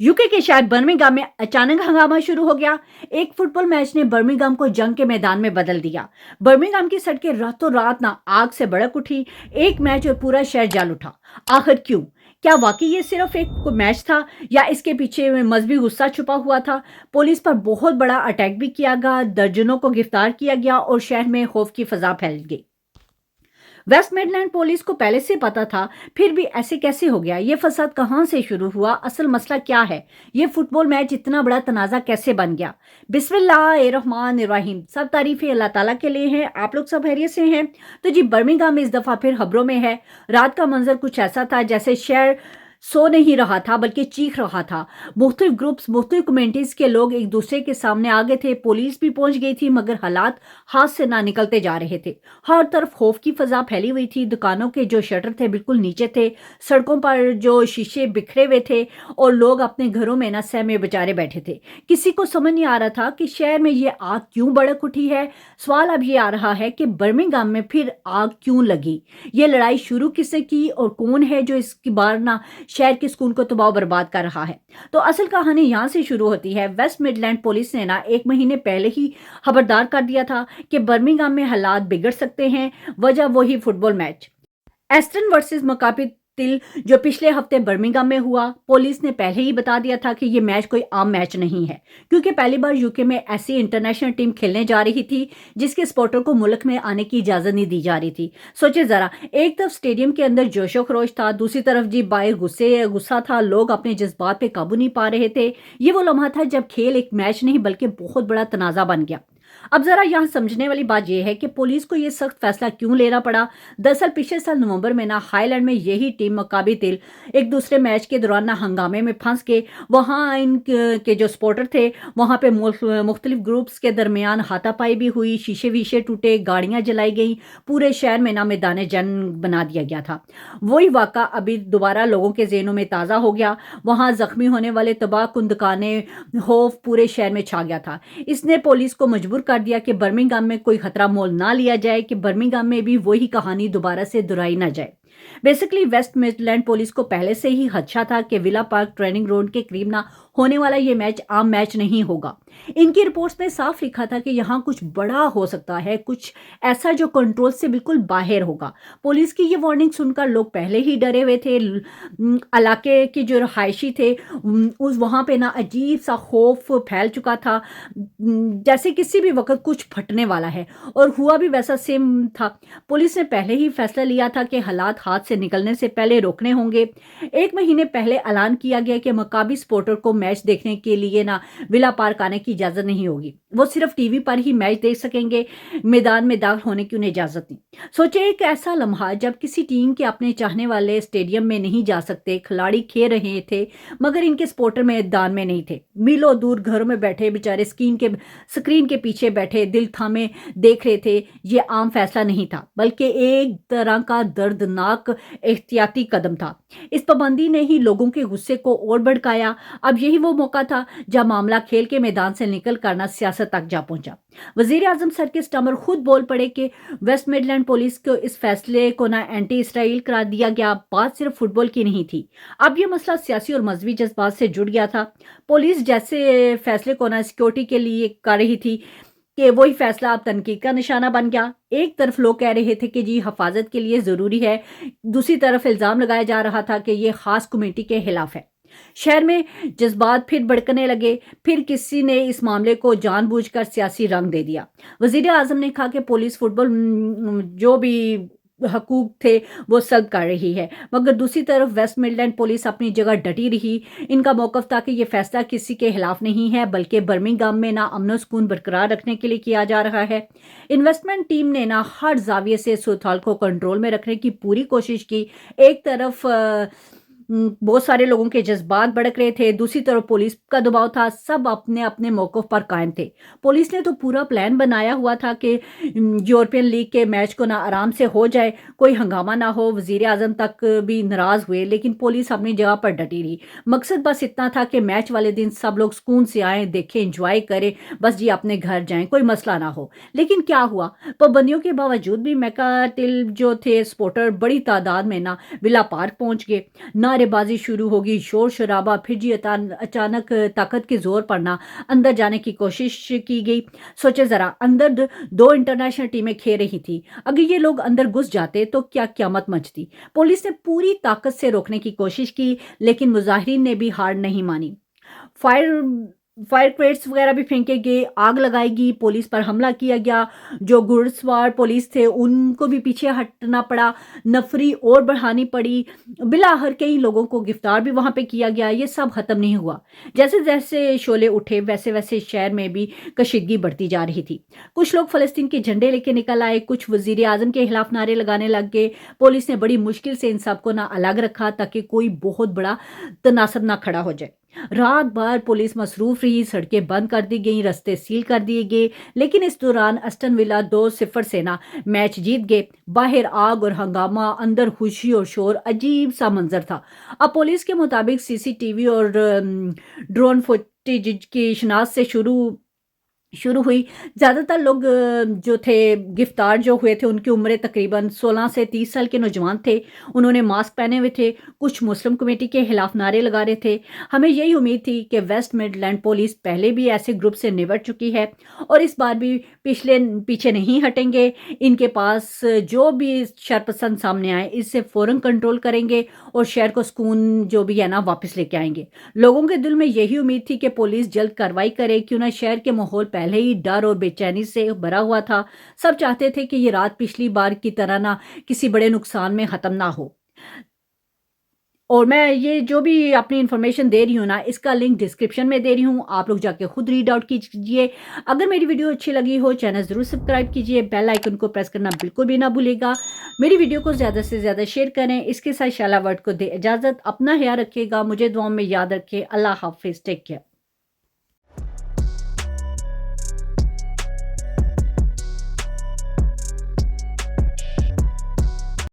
UK के शहर Birmingham में अचानक हंगामा शुरू हो गया। एक फुटबॉल मैच ने बर्मिंघम को जंग के मैदान में बदल दिया। बर्मिंघम की सड़कें रातों रात ना आग से भड़क उठी। एक मैच और पूरा शहर जल उठा। आखिर क्यों? क्या वाकई ये सिर्फ एक मैच था या इसके पीछे मजहबी गुस्सा छुपा हुआ था? पुलिस पर बहुत बड़ा अटैक भी किया गया, दर्जनों को गिरफ्तार किया गया और शहर में खौफ की फजा फैल गई। वेस्ट मिडलैंड पुलिस को पहले से पता था, फिर भी ऐसे कैसे हो गया? ये फसाद कहां से शुरू हुआ? असल मसला क्या है? ये फुटबॉल मैच इतना बड़ा तनाजा कैसे बन गया? बिस्मिल्लाहिर्रहमानिर्रहीम। सब तारीफें अल्लाह ताला के लिए हैं। आप लोग सब खैरियत से हैं? तो जी, बर्मिंघम इस दफा फिर खबरों में है। रात का मंजर कुछ ऐसा था जैसे शहर सो नहीं रहा था बल्कि चीख रहा था। मुख्तलिफ ग्रुप्स, मुख्तलिफ कम्युनिटीज के लोग एक दूसरे के सामने आ गए थे। पुलिस भी पहुंच गई थी मगर हालात हाथ से ना निकलते जा रहे थे। हर तरफ खौफ की फजा फैली हुई थी। दुकानों के जो शटर थे बिल्कुल नीचे थे, सड़कों पर जो शीशे बिखरे हुए थे और लोग अपने घरों में ना सहमे बेचारे बैठे थे। किसी को समझ नहीं आ रहा था कि शहर में ये आग क्यों भड़क उठी है। सवाल अब ये आ रहा है कि बर्मिंघम में फिर आग क्यों लगी? ये लड़ाई शुरू किसने की और कौन है जो इसकी बार ना शहर के सुकून को तबाह बर्बाद कर रहा है? तो असल कहानी यहाँ से शुरू होती है। वेस्ट मिडलैंड पुलिस ने ना 1 महीने पहले ही खबरदार कर दिया था कि बर्मिंघम में हालात बिगड़ सकते हैं। वजह वही football match Aston versus Maccabi तिल जो पिछले हफ्ते बर्मिंघम में हुआ। पुलिस ने पहले ही बता दिया था कि ये मैच कोई आम मैच नहीं है, क्योंकि पहली बार यूके में ऐसी इंटरनेशनल टीम खेलने जा रही थी जिसके सपोर्टर को मुल्क में आने की इजाजत नहीं दी जा रही थी। सोचे जरा, एक तरफ स्टेडियम के अंदर जोशो खरोश था, दूसरी तरफ जी बाहर गुस्सा था। लोग अपने जज्बात पे काबू नहीं पा रहे थे। ये वो लम्हा था जब खेल एक मैच नहीं बल्कि बहुत बड़ा तनाजा बन गया। अब जरा यहाँ समझने वाली बात यह है कि पुलिस को यह सख्त फैसला क्यों लेना पड़ा। दरअसल पिछले साल नवंबर में ना हाईलैंड में यही टीम मकाबी तिल एक दूसरे मैच के दौरान ना हंगामे में फंस के वहां के जो सपोर्टर थे वहां पे मुख्तलिफ ग्रुप्स के दरमियान हाथापाई भी हुई, शीशे वीशे टूटे, गाड़ियां जलाई गई, पूरे शहर में ना मैदान जंग बना दिया गया था। वही वाक़ा अभी दोबारा लोगों के जहनों में ताज़ा हो गया। वहां जख्मी होने वाले तबाह कुन दुकानें, खौफ पूरे शहर में छा गया था। इसने पुलिस को मजबूर कर दिया कि बर्मिंघम में कोई खतरा मोल ना लिया जाए, कि बर्मिंघम में भी वही कहानी दोबारा से दोहराई ना जाए। बेसिकली वेस्ट मिडलैंड पुलिस को पहले से ही खदशा था कि विला पार्क ट्रेनिंग ग्राउंड के करीब ना होने वाला ये मैच आम मैच नहीं होगा। इनकी रिपोर्ट्स में साफ लिखा था कि यहाँ कुछ बड़ा हो सकता है, कुछ ऐसा जो कंट्रोल से बिल्कुल बाहर होगा। पुलिस की ये वार्निंग सुनकर लोग पहले ही डरे हुए थे। इलाके के जो रहायशी थे उस वहाँ पे ना अजीब सा खौफ फैल चुका था, जैसे किसी भी वक्त कुछ फटने वाला है। और हुआ भी वैसा सेम था। पुलिस ने पहले ही फैसला लिया था कि हालात हाथ से निकलने से पहले रोकने होंगे। 1 महीने पहले ऐलान किया गया कि मकाबी सपोर्टर को मैच देखने के लिए ना विला पार्क आने की इजाजत नहीं होगी। वो सिर्फ टीवी पर ही मैच देख सकेंगे, मैदान में दाखिल होने की उन्हें इजाजत नहीं। सोचिए, एक ऐसा लम्हा जब किसी टीम के अपने चाहने वाले स्टेडियम में नहीं जा सकते, खिलाड़ी खेल रहे थे मगर इनके सपोर्टर मैदान में नहीं थे। मीलों दूर घरों में बैठे बेचारे स्क्रीन के पीछे बैठे दिल थामे देख रहे थे। ये आम फैसला नहीं था बल्कि एक तरह का दर्दनाक एहतियाती कदम था। इस पाबंदी ने ही लोगों के गुस्से को और भड़काया। अब यही वो मौका था जब मामला खेल के मैदान से निकल कर ना सियासत तक जा पहुंचा। वजीर आजम सर के स्टमर खुद बोल पड़े कि वेस्ट मिडलैंड पुलिस को इस फैसले को ना एंटी इसराइल करार दिया गया। बात सिर्फ फुटबॉल की नहीं थी, अब यह मसला सियासी और मजहबी जज्बात से जुड़ गया था। पुलिस जैसे फैसले को ना सिक्योरिटी के लिए कर रही थी कि वही फैसला अब तनकीद का निशाना बन गया। एक तरफ लोग कह रहे थे कि जी हिफाजत के लिए ज़रूरी है, दूसरी तरफ इल्ज़ाम लगाया जा रहा था कि ये ख़ास कमेटी के खिलाफ है। शहर में जज्बात फिर भड़कने लगे। फिर किसी ने इस मामले को जानबूझकर सियासी रंग दे दिया। वज़ीर आज़म ने कहा कि पुलिस फुटबॉल जो भी हकूक थे वो सल्ब कर रही है, मगर दूसरी तरफ वेस्ट मिडलैंड पुलिस अपनी जगह डटी रही। इनका मौक़िफ़ था कि ये फैसला किसी के खिलाफ नहीं है बल्कि बर्मिंघम में ना अमन सुकून बरकरार रखने के लिए किया जा रहा है। इन्वेस्टमेंट टीम ने ना हर जाविये से सूरत हाल को कंट्रोल में रखने की पूरी कोशिश की। एक तरफ बहुत सारे लोगों के जज्बात भड़क रहे थे, दूसरी तरफ पुलिस का दबाव था। सब अपने अपने मौक़िफ़ पर कायम थे। पुलिस ने तो पूरा प्लान बनाया हुआ था कि यूरोपियन लीग के मैच को ना आराम से हो जाए, कोई हंगामा ना हो। वज़ीर आज़म तक भी नाराज़ हुए, लेकिन पुलिस अपनी जगह पर डटी रही। मकसद बस इतना था कि मैच वाले दिन सब लोग सुकून से आएँ, देखें, एंजॉय करें, बस जी अपने घर जाएँ, कोई मसला ना हो। लेकिन क्या हुआ, पाबंदियों के बावजूद भी मैकाटिल जो थे सपोर्टर बड़ी तादाद में ना विला पार्क पहुँच गए। ना नारे बाजी शुरू होगी, शोर शराबा, फिर जी अचानक ताकत के जोर पर ना अंदर जाने की कोशिश की गई। सोचे जरा, अंदर दो इंटरनेशनल टीमें खेल रही थी, अगर ये लोग अंदर घुस जाते तो क्या क़यामत मचती। पुलिस ने पूरी ताकत से रोकने की कोशिश की, लेकिन मुजाहिरीन ने भी हार नहीं मानी। फायर फायर क्रेट्स वगैरह भी फेंके गए, आग लगाई गई, पुलिस पर हमला किया गया। जो घुड़सवार पुलिस थे उनको भी पीछे हटना पड़ा, नफरी और बढ़ानी पड़ी। बिलाहर कई लोगों को गिरफ्तार भी वहां पे किया गया। ये सब खत्म नहीं हुआ। जैसे जैसे शोले उठे वैसे वैसे शहर में भी कशीदगी बढ़ती जा रही थी। कुछ लोग फलस्तीन के झंडे लेके निकल आए, कुछ वजीर आजम के खिलाफ नारे लगाने लग गए। पुलिस ने बड़ी मुश्किल से इन सबको ना अलग रखा ताकि कोई बहुत बड़ा तनासब ना खड़ा हो जाए। रात भर पुलिस मसरूफ रही, सड़कें बंद कर दी गई, रास्ते सील कर दिए गए, लेकिन इस दौरान अस्टन विला 2-0 से ना मैच जीत गए। बाहर आग और हंगामा, अंदर खुशी और शोर, अजीब सा मंजर था। अब पुलिस के मुताबिक सीसीटीवी और ड्रोन फुटेज की शिनाख्त से शुरू हुई। ज़्यादातर लोग जो थे गिरफ्तार जो हुए थे उनकी उम्र तकरीबन 16 से 30 साल के नौजवान थे। उन्होंने मास्क पहने हुए थे, कुछ मुस्लिम कमेटी के खिलाफ नारे लगा रहे थे। हमें यही उम्मीद थी कि वेस्ट मिडलैंड पुलिस पहले भी ऐसे ग्रुप से निपट चुकी है और इस बार भी पीछे नहीं हटेंगे। इनके पास जो भी शरपसंद सामने आए इससे फ़ौरन कंट्रोल करेंगे और शहर को सुकून जो भी है ना वापस लेके आएंगे। लोगों के दिल में यही उम्मीद थी कि पुलिस जल्द कार्रवाई करे, क्यों ना शहर के माहौल पहले ही डर और बेचैनी से भरा हुआ था। सब चाहते थे कि ये रात पिछली बार की तरह ना किसी बड़े नुकसान में ख़त्म ना हो। और मैं ये जो भी अपनी इन्फॉर्मेशन दे रही हूँ ना, इसका लिंक डिस्क्रिप्शन में दे रही हूँ, आप लोग जाके खुद रीड आउट कीजिए। अगर मेरी वीडियो अच्छी लगी हो, चैनल ज़रूर सब्सक्राइब कीजिए, बेल आइकन को प्रेस करना बिल्कुल भी ना भूलिएगा। मेरी वीडियो को ज़्यादा से ज़्यादा शेयर करें। इसके साथ शाला वर्ड को दे इजाज़त, अपना ख्याल रखिएगा, मुझे दुआओं में याद रखें। अल्लाह हाफिज़, टेक केयर।